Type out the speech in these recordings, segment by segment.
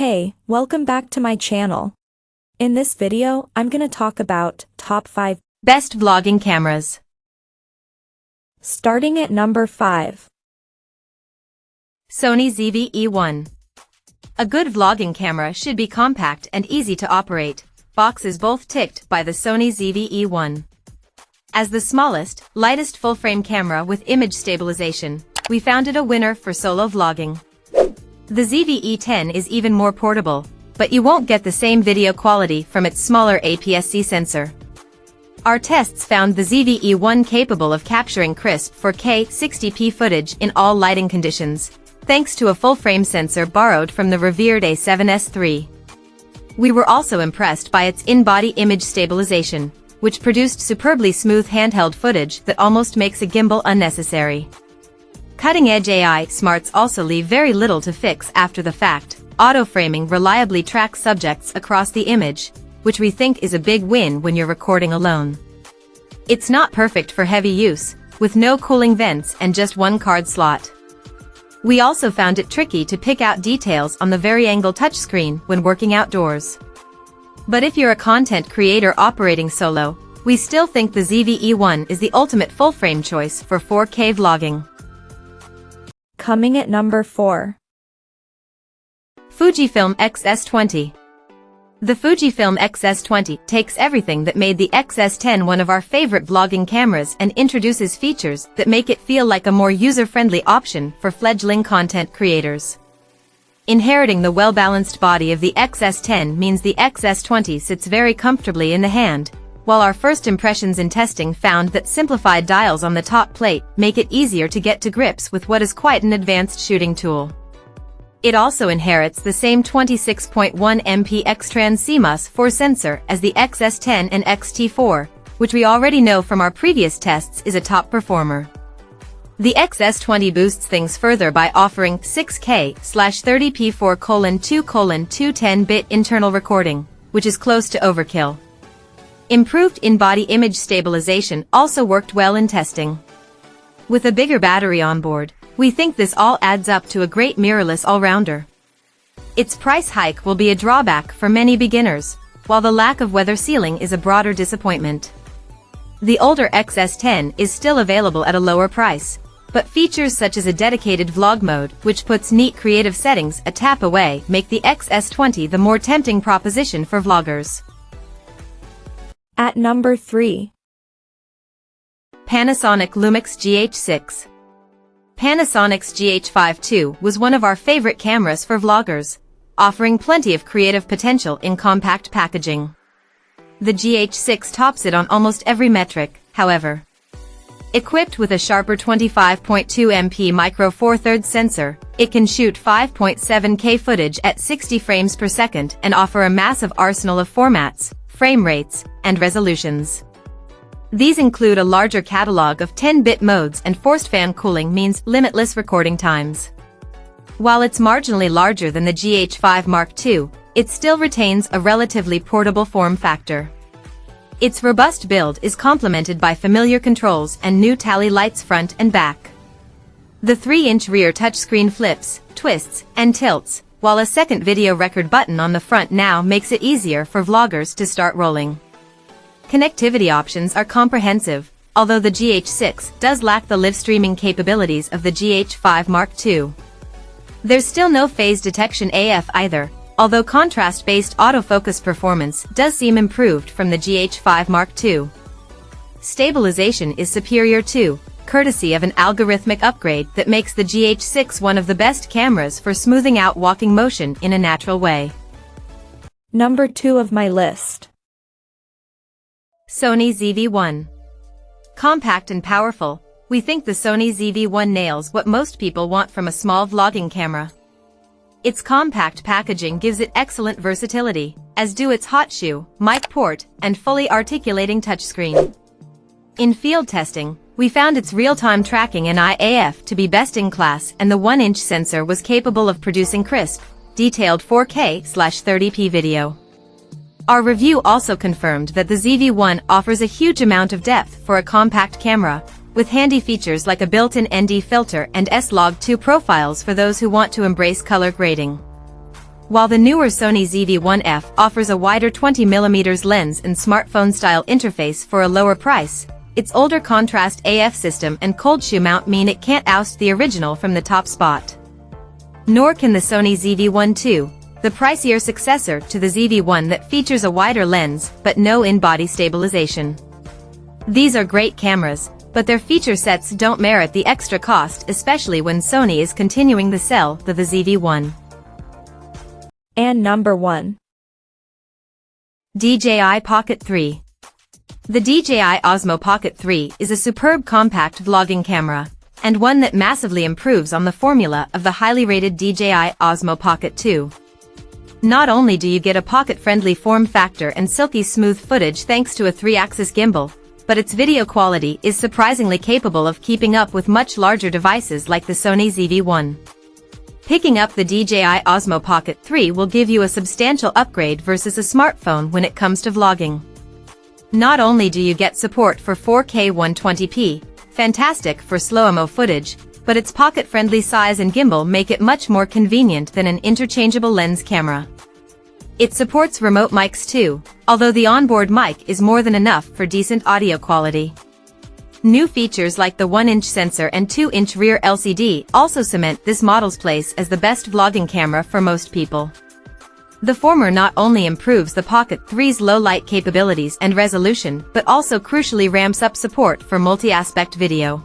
Hey, welcome back to my channel. In this video, I'm gonna talk about top 5 best vlogging cameras. Starting at number 5. Sony ZV-E1. A good vlogging camera should be compact and easy to operate. Boxes both ticked by the Sony ZV-E1. As the smallest, lightest full-frame camera with image stabilization, we found it a winner for solo vlogging. The ZV-E10 is even more portable, but you won't get the same video quality from its smaller APS-C sensor. Our tests found the ZV-E1 capable of capturing crisp 4K 60p footage in all lighting conditions, thanks to a full-frame sensor borrowed from the revered A7S III. We were also impressed by its in-body image stabilization, which produced superbly smooth handheld footage that almost makes a gimbal unnecessary. Cutting-edge AI smarts also leave very little to fix after the fact. Auto-framing reliably tracks subjects across the image, which we think is a big win when you're recording alone. It's not perfect for heavy use, with no cooling vents and just one card slot. We also found it tricky to pick out details on the vari-angle touchscreen when working outdoors. But if you're a content creator operating solo, we still think the ZV-E1 is the ultimate full-frame choice for 4K vlogging. Coming at number 4. Fujifilm X-S20. The Fujifilm X-S20 takes everything that made the X-S10 one of our favorite vlogging cameras and introduces features that make it feel like a more user-friendly option for fledgling content creators. Inheriting the well-balanced body of the X-S10 means the X-S20 sits very comfortably in the hand, while our first impressions in testing found that simplified dials on the top plate make it easier to get to grips with what is quite an advanced shooting tool. It also inherits the same 26.1 MP X-Trans CMOS 4 sensor as the X-S10 and X-T4, which we already know from our previous tests is a top performer. The X-S20 boosts things further by offering 6K/30p 4:2:2 10-bit internal recording, which is close to overkill. Improved in-body image stabilization also worked well in testing. With a bigger battery on board, we think this all adds up to a great mirrorless all-rounder. Its price hike will be a drawback for many beginners, while the lack of weather sealing is a broader disappointment. The older X-S10 is still available at a lower price, but features such as a dedicated vlog mode, which puts neat creative settings a tap away, make the X-S20 the more tempting proposition for vloggers. At number 3. Panasonic Lumix GH6. Panasonic's GH5 II was one of our favorite cameras for vloggers, offering plenty of creative potential in compact packaging. The GH6 tops it on almost every metric, however. Equipped with a sharper 25.2 MP micro four thirds sensor, it can shoot 5.7K footage at 60 frames per second and offer a massive arsenal of formats, frame rates, and resolutions. These include a larger catalog of 10-bit modes, and forced fan cooling means limitless recording times. While it's marginally larger than the GH5 Mark II, it still retains a relatively portable form factor. Its robust build is complemented by familiar controls and new tally lights front and back. The 3-inch rear touchscreen flips, twists, and tilts, while a second video record button on the front now makes it easier for vloggers to start rolling. Connectivity options are comprehensive, although the GH6 does lack the live streaming capabilities of the GH5 Mark II. There's still no phase detection AF either, although contrast-based autofocus performance does seem improved from the GH5 Mark II. Stabilization is superior too, courtesy of an algorithmic upgrade that makes the GH6 one of the best cameras for smoothing out walking motion in a natural way. Number 2 of my list. Sony ZV-1. Compact and powerful, we think the Sony ZV-1 nails what most people want from a small vlogging camera. Its compact packaging gives it excellent versatility, as do its hot shoe, mic port, and fully articulating touchscreen. In field testing, we found its real-time tracking and IAF to be best in class, and the 1-inch sensor was capable of producing crisp, detailed 4K/30p video. Our review also confirmed that the ZV-1 offers a huge amount of depth for a compact camera, with handy features like a built-in ND filter and S-Log 2 profiles for those who want to embrace color grading. While the newer Sony ZV-1F offers a wider 20mm lens and smartphone-style interface for a lower price, its older contrast AF system and cold shoe mount mean it can't oust the original from the top spot. Nor can the Sony ZV-1 II, the pricier successor to the ZV-1 that features a wider lens but no in-body stabilization. These are great cameras, but their feature sets don't merit the extra cost, especially when Sony is continuing to sell the ZV-1. And number 1. DJI Pocket 3. The DJI Osmo Pocket 3 is a superb compact vlogging camera, and one that massively improves on the formula of the highly rated DJI Osmo Pocket 2. Not only do you get a pocket-friendly form factor and silky smooth footage thanks to a 3-axis gimbal, but its video quality is surprisingly capable of keeping up with much larger devices like the Sony ZV-1. Picking up the DJI Osmo Pocket 3 will give you a substantial upgrade versus a smartphone when it comes to vlogging. Not only do you get support for 4K 120p, fantastic for slow-mo footage, but its pocket-friendly size and gimbal make it much more convenient than an interchangeable lens camera. It supports remote mics too, although the onboard mic is more than enough for decent audio quality. New features like the 1-inch sensor and 2-inch rear LCD also cement this model's place as the best vlogging camera for most people. The former not only improves the Pocket 3's low-light capabilities and resolution but also crucially ramps up support for multi-aspect video.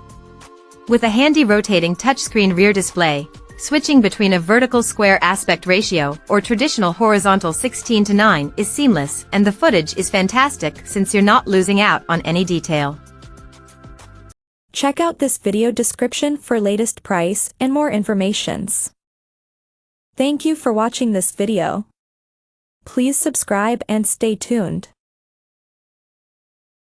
With a handy rotating touchscreen rear display, switching between a vertical square aspect ratio or traditional horizontal 16:9 is seamless, and the footage is fantastic since you're not losing out on any detail. Check out this video description for latest price and more informations. Thank you for watching this video. Please subscribe and stay tuned.